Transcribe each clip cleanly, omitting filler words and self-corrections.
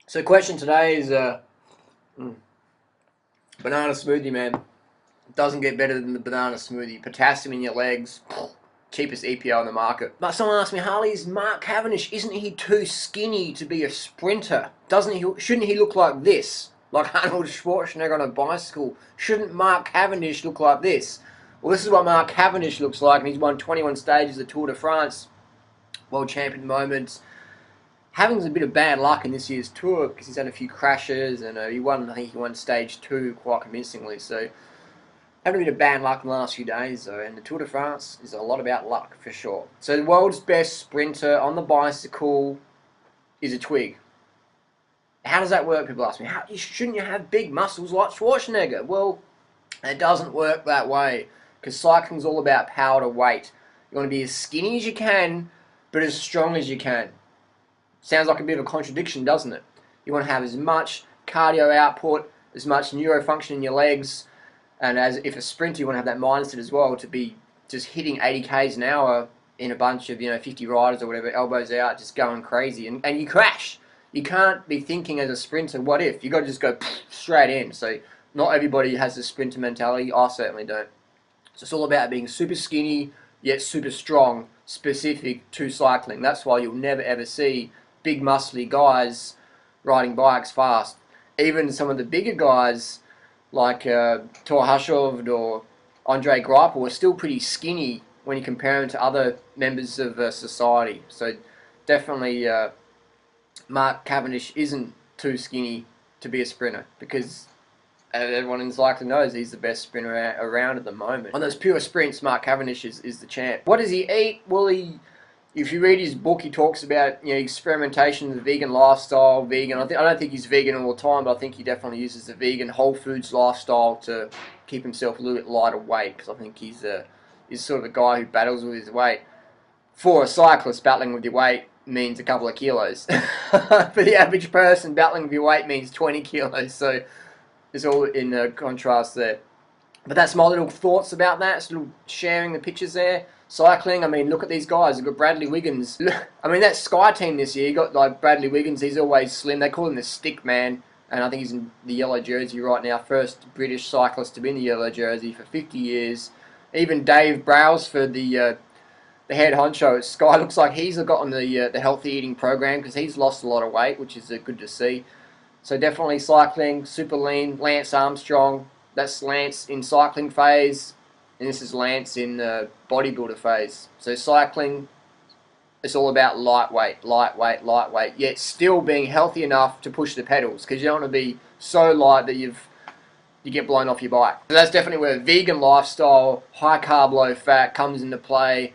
So question today is banana smoothie, man. It doesn't get better than the banana smoothie. Potassium in your legs, cheapest EPO on the market. But someone asked me, Harley, is Mark Cavendish, isn't he too skinny to be a sprinter? Shouldn't he look like this? Like Arnold Schwarzenegger on a bicycle. Shouldn't Mark Cavendish look like this? Well, this is what Mark Cavendish looks like, and he's won 21 stages of the Tour de France. World champion at the moment. Having a bit of bad luck in this year's tour because he's had a few crashes and I think he won stage 2 quite convincingly. So having a bit of bad luck in the last few days though, and the Tour de France is a lot about luck for sure. So the world's best sprinter on the bicycle is a twig. How does that work? People ask me. Shouldn't you have big muscles like Schwarzenegger? Well, it doesn't work that way because cycling's all about power to weight. You want to be as skinny as you can, but as strong as you can. Sounds like a bit of a contradiction, doesn't it? You want to have as much cardio output, as much neurofunction in your legs, and as if a sprinter, you want to have that mindset as well to be just hitting 80 k's an hour in a bunch of 50 riders or whatever, elbows out, just going crazy, and you crash. You can't be thinking as a sprinter, what if? You got to just go straight in. So not everybody has the sprinter mentality. I certainly don't. So it's all about being super skinny yet super strong, specific to cycling. That's why you'll never ever see big muscly guys riding bikes fast. Even some of the bigger guys like Thor Hushovd or Andre Greipel are still pretty skinny when you compare them to other members of society. So definitely Mark Cavendish isn't too skinny to be a sprinter because everyone in cycling knows he's the best sprinter around at the moment. On those pure sprints, Mark Cavendish is the champ. What does he eat? Well, if you read his book, he talks about experimentation, the vegan lifestyle, vegan. I don't think he's vegan all the time, but I think he definitely uses the vegan whole foods lifestyle to keep himself a little bit lighter weight. Because I think he's sort of a guy who battles with his weight. For a cyclist, battling with your weight means a couple of kilos. For the average person, battling with your weight means 20 kilos. So it's all in contrast there. But that's my little thoughts about that. It's little sharing the pictures there. Cycling, I mean, look at these guys. You've got Bradley Wiggins. I mean, that Sky team this year, you got like Bradley Wiggins. He's always slim. They call him the stick man. And I think he's in the yellow jersey right now. First British cyclist to be in the yellow jersey for 50 years. Even Dave Brailsford, the head honcho at Sky, looks like he's got on the healthy eating program because he's lost a lot of weight, which is good to see. So definitely cycling, super lean. Lance Armstrong, that's Lance in cycling phase, and this is Lance in bodybuilder phase. So cycling, it's all about lightweight, yet still being healthy enough to push the pedals because you don't want to be so light that you get blown off your bike. So that's definitely where vegan lifestyle, high carb, low fat comes into play.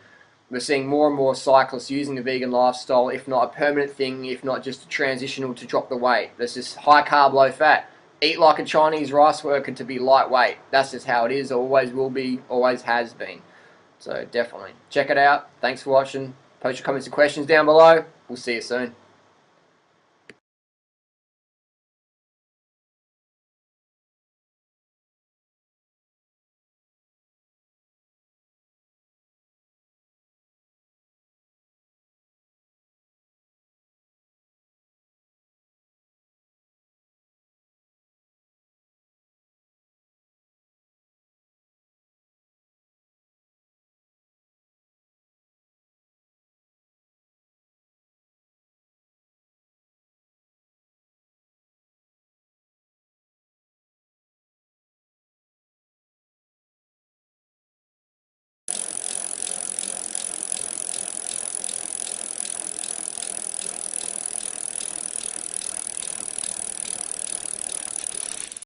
We're seeing more and more cyclists using the vegan lifestyle, if not a permanent thing, if not just a transitional to drop the weight. That's just high carb, low fat. Eat like a Chinese rice worker to be lightweight. That's just how it is, always will be, always has been. So definitely check it out. Thanks for watching. Post your comments and questions down below. We'll see you soon.